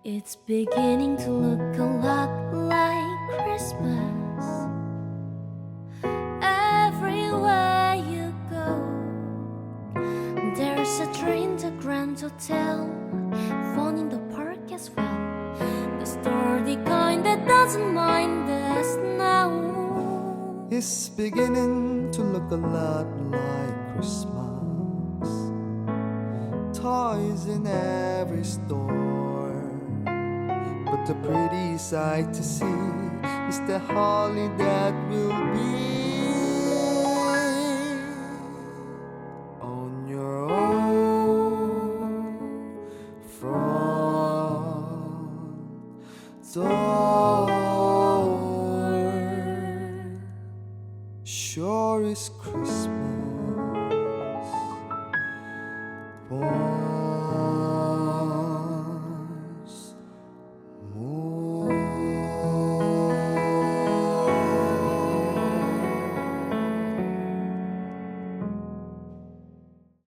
It's beginning to look a lot like Christmas. Everywhere you go, there's a train to Grand Hotel, fun in the park as well. The sturdy kind that doesn't mind the snow. It's beginning to look a lot like Christmas. Toys in every store, but the pretty sight to see is the holly that will be on your own front door.